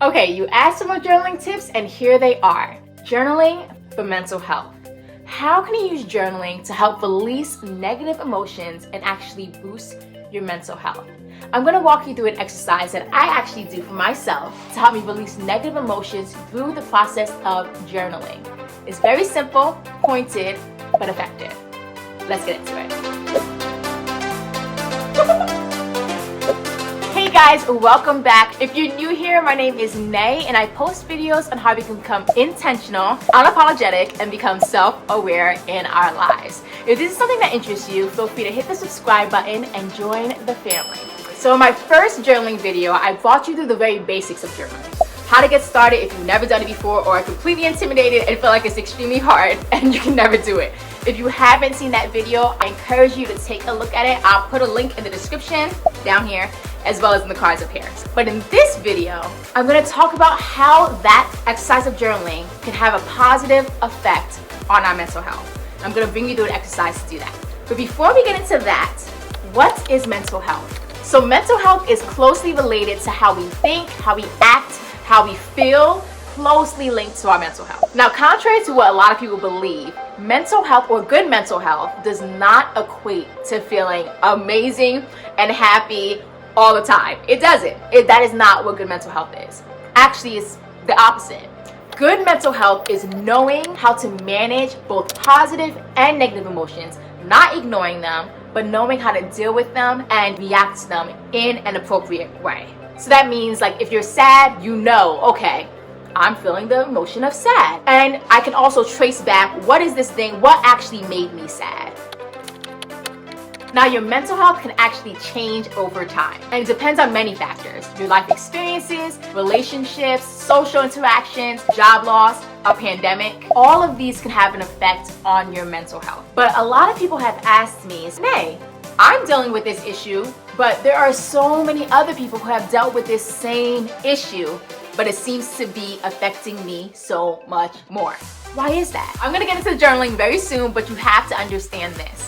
Okay, you asked for more journaling tips, and here they are. Journaling for mental health. How can you use journaling to help release negative emotions and actually boost your mental health? I'm going to walk you through an exercise that I actually do for myself to help me release negative emotions through the process of journaling. It's very simple, pointed, but effective. Let's get into it. Hey guys, welcome back. If you're new here, my name is Nay, and I post videos on how we can become intentional, unapologetic, and become self-aware in our lives. If this is something that interests you, feel free to hit the subscribe button and join the family. So in my first journaling video, I brought you through the very basics of journaling. How to get started if you've never done it before or are completely intimidated and feel like it's extremely hard and you can never do it. If you haven't seen that video, I encourage you to take a look at it. I'll put a link in the description down here as well as in the cards up here. But in this video, I'm going to talk about how that exercise of journaling can have a positive effect on our mental health. I'm going to bring you through an exercise to do that. But before we get into that, what is mental health? So mental health is closely related to how we think, how we act, how we feel, closely linked to our mental health. Now, contrary to what a lot of people believe, mental health or good mental health does not equate to feeling amazing and happy all the time. It doesn't. That is not what good mental health is. Actually, it's the opposite. Good mental health is knowing how to manage both positive and negative emotions, not ignoring them, but knowing how to deal with them and react to them in an appropriate way. So that means, like, if you're sad, you know, okay, I'm feeling the emotion of sad. And I can also trace back, what is this thing? What actually made me sad? Now, your mental health can actually change over time, and it depends on many factors. Your life experiences, relationships, social interactions, job loss, a pandemic. All of these can have an effect on your mental health. But a lot of people have asked me, Nay, I'm dealing with this issue, but there are so many other people who have dealt with this same issue, but it seems to be affecting me so much more. Why is that? I'm gonna get into journaling very soon, but you have to understand this.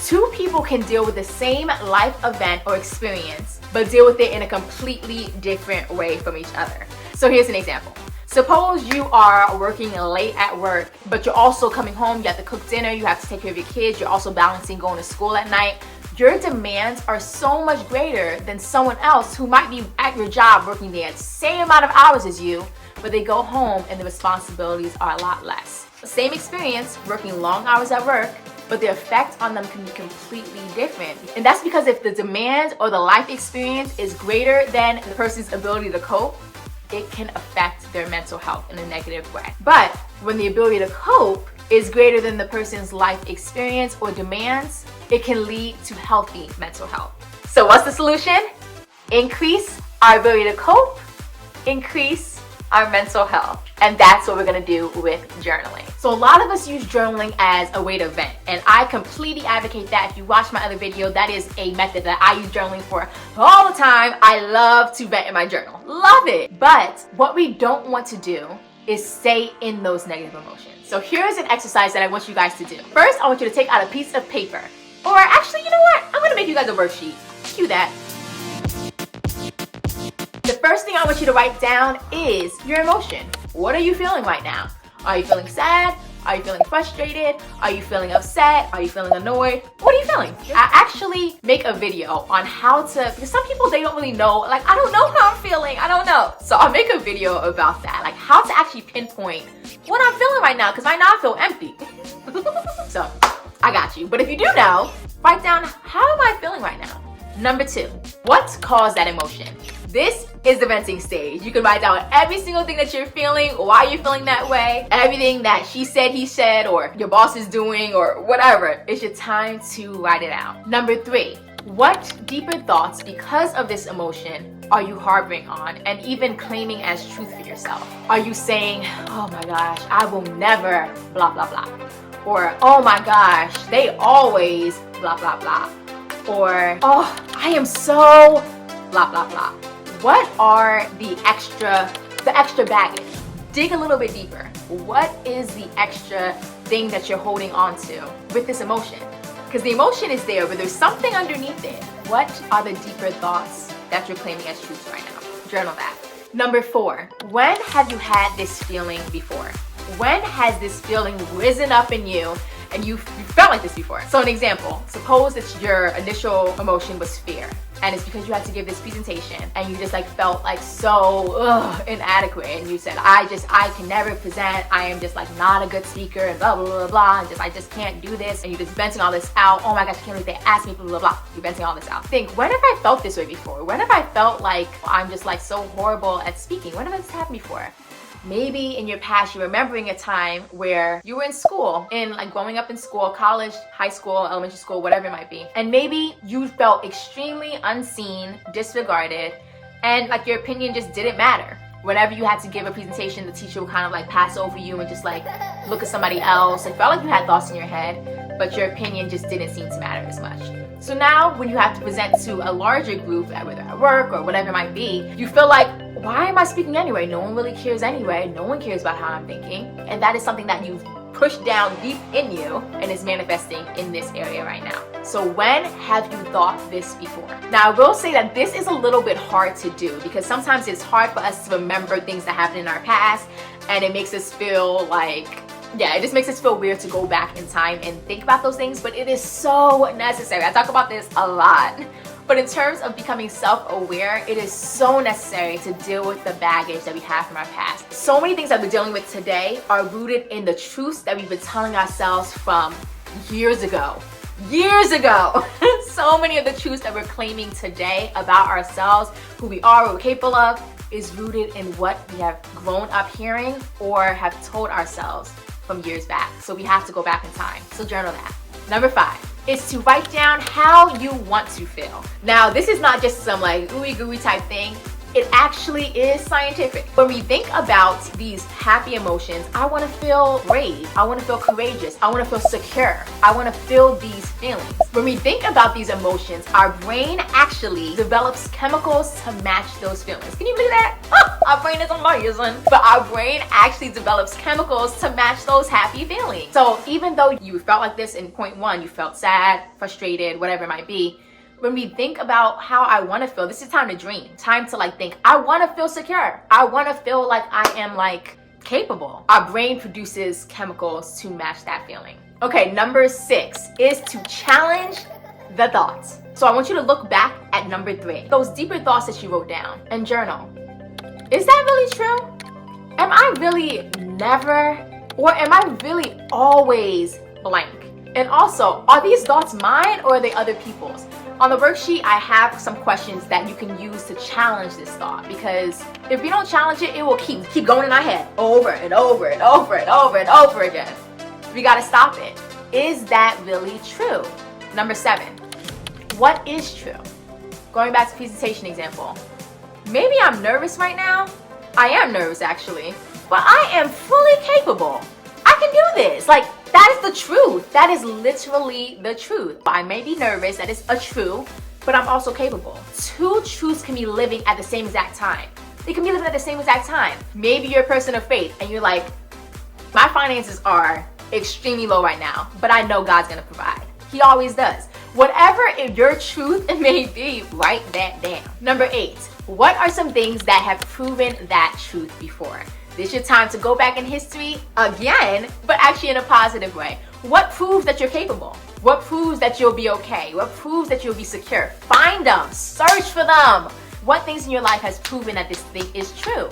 Two people can deal with the same life event or experience, but deal with it in a completely different way from each other. So here's an example. Suppose you are working late at work, but you're also coming home, you have to cook dinner, you have to take care of your kids, you're also balancing going to school at night. Your demands are so much greater than someone else who might be at your job working the same amount of hours as you, but they go home and the responsibilities are a lot less. Same experience, working long hours at work, but the effect on them can be completely different. And that's because if the demand or the life experience is greater than the person's ability to cope, it can affect their mental health in a negative way. But when the ability to cope is greater than the person's life experience or demands, it can lead to healthy mental health. So what's the solution? Increase our ability to cope, increase our mental health. And that's what we're gonna do with journaling. So a lot of us use journaling as a way to vent, and I completely advocate that. If you watch my other video, that is a method that I use journaling for all the time. I love to vent in my journal, love it. But what we don't want to do is stay in those negative emotions. So here's an exercise that I want you guys to do. First, I want you to take out a piece of paper, or actually, you know what? I'm gonna make you guys a worksheet. Cue that. The first thing I want you to write down is your emotion. What are you feeling right now? Are you feeling sad? Are you feeling frustrated? Are you feeling upset? Are you feeling annoyed? What are you feeling? I actually make a video on how to, because some people, they don't really know, like, I don't know how I'm feeling, I don't know. So I'll make a video about that, like how to actually pinpoint what I'm feeling right now, because right now I feel empty. So I got you. But if you do know, write down, how am I feeling right now? Number 2, what caused that emotion? This is the venting stage. You can write down every single thing that you're feeling, why you're feeling that way, everything that she said, he said, or your boss is doing, or whatever. It's your time to write it out. Number 3, what deeper thoughts, because of this emotion, are you harboring on and even claiming as truth for yourself? Are you saying, oh my gosh, I will never, blah, blah, blah. Or, oh my gosh, they always, blah, blah, blah. Or, oh, I am so, blah, blah, blah. What are the extra baggage? Dig a little bit deeper. What is the extra thing that you're holding on to with this emotion? Because the emotion is there, but there's something underneath it. What are the deeper thoughts that you're claiming as truth right now? Journal that. Number 4, when have you had this feeling before? When has this feeling risen up in you and you felt like this before? So an example, suppose that your initial emotion was fear, and it's because you had to give this presentation and you just like felt like so inadequate, and you said, I can never present, I am just like not a good speaker, and blah blah blah blah, and I just can't do this, and you're just venting all this out. Oh my gosh, I can't believe they asked me, blah blah blah. You're venting all this out. Think, when have I felt this way before? When have I felt like I'm just like so horrible at speaking? When have this happened before? Maybe in your past, you're remembering a time where you were in school, like growing up in school, college, high school, elementary school, whatever it might be. And maybe you felt extremely unseen, disregarded, and like your opinion just didn't matter. Whenever you had to give a presentation, the teacher would kind of like pass over you and just like look at somebody else. It felt like you had thoughts in your head, but your opinion just didn't seem to matter as much. So now when you have to present to a larger group, whether at work or whatever it might be, you feel like, why am I speaking anyway? No one really cares anyway. No one cares about how I'm thinking. And that is something that you've pushed down deep in you and is manifesting in this area right now. So when have you thought this before? Now I will say that this is a little bit hard to do because sometimes it's hard for us to remember things that happened in our past, and it makes us feel like, it just makes us feel weird to go back in time and think about those things, but it is so necessary. I talk about this a lot. But in terms of becoming self-aware, it is so necessary to deal with the baggage that we have from our past. So many things that we're dealing with today are rooted in the truths that we've been telling ourselves from years ago. Years ago! So many of the truths that we're claiming today about ourselves, who we are, what we're capable of, is rooted in what we have grown up hearing or have told ourselves from years back. So we have to go back in time. So journal that. Number 5 is to write down how you want to feel. Now, this is not just some like ooey gooey type thing. It actually is scientific. When we think about these happy emotions, I want to feel brave, I want to feel courageous, I want to feel secure, I want to feel these feelings. When we think about these emotions, our brain actually develops chemicals to match those feelings. Can you believe that? Our brain is amazing. But our brain actually develops chemicals to match those happy feelings. So even though you felt like this in point 1, you felt sad, frustrated, whatever it might be, when we think about how I want to feel, this is time to dream. Time to like think, I want to feel secure. I want to feel like I am like capable. Our brain produces chemicals to match that feeling. Okay, number 6 is to challenge the thoughts. So I want you to look back at number 3, those deeper thoughts that you wrote down, and journal. Is that really true? Am I really never, or am I really always blank? And also, are these thoughts mine or are they other people's? On the worksheet, I have some questions that you can use to challenge this thought, because if we don't challenge it, it will keep going in our head over and over and over and over and over again. We gotta stop it. Is that really true? Number 7, what is true? Going back to presentation example. Maybe I'm nervous right now. I am nervous actually, but I am fully capable. I can do this. Like, that is the truth. That is literally the truth. I may be nervous, that is a truth, but I'm also capable. 2 truths can be living at the same exact time. They can be living at the same exact time. Maybe you're a person of faith and you're like, my finances are extremely low right now, but I know God's gonna provide. He always does. Whatever your truth it may be, write that down. Number 8, what are some things that have proven that truth before? This is your time to go back in history again, but actually in a positive way. What proves that you're capable? What proves that you'll be okay? What proves that you'll be secure? Find them, search for them. What things in your life has proven that this thing is true?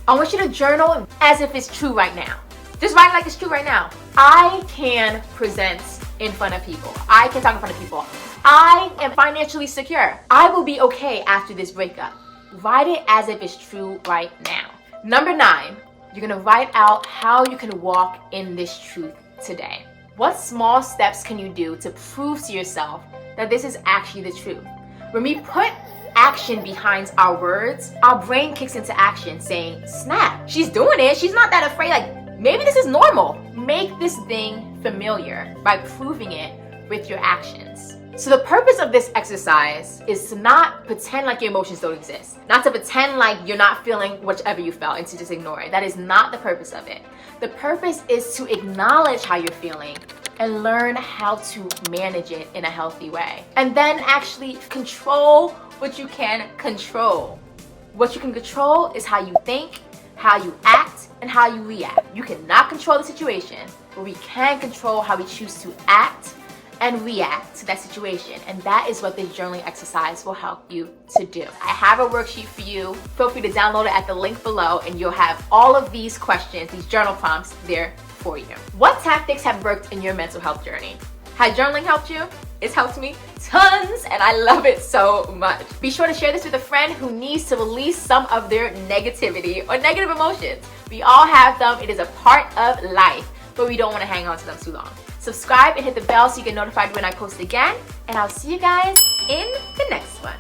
I want you to journal as if it's true right now. Just write it like it's true right now. I can present in front of people. I can talk in front of people. I am financially secure. I will be okay after this breakup. Write it as if it's true right now. Number 9, you're gonna write out how you can walk in this truth today. What small steps can you do to prove to yourself that this is actually the truth? When we put action behind our words, our brain kicks into action saying, snap, she's doing it. She's not that afraid. Like, maybe this is normal. Make this thing familiar by proving it with your actions. So the purpose of this exercise is to not pretend like your emotions don't exist. Not to pretend like you're not feeling whatever you felt and to just ignore it. That is not the purpose of it. The purpose is to acknowledge how you're feeling and learn how to manage it in a healthy way. And then actually control what you can control. What you can control is how you think, how you act, and how you react. You cannot control the situation, but we can control how we choose to act and react to that situation. And that is what this journaling exercise will help you to do. I have a worksheet for you. Feel free to download it at the link below, and you'll have all of these questions, these journal prompts there for you. What tactics have worked in your mental health journey? Has journaling helped you? It's helped me tons, and I love it so much. Be sure to share this with a friend who needs to release some of their negativity or negative emotions. We all have them. It is a part of life, but we don't want to hang on to them too long. Subscribe and hit the bell so you get notified when I post again, and I'll see you guys in the next one.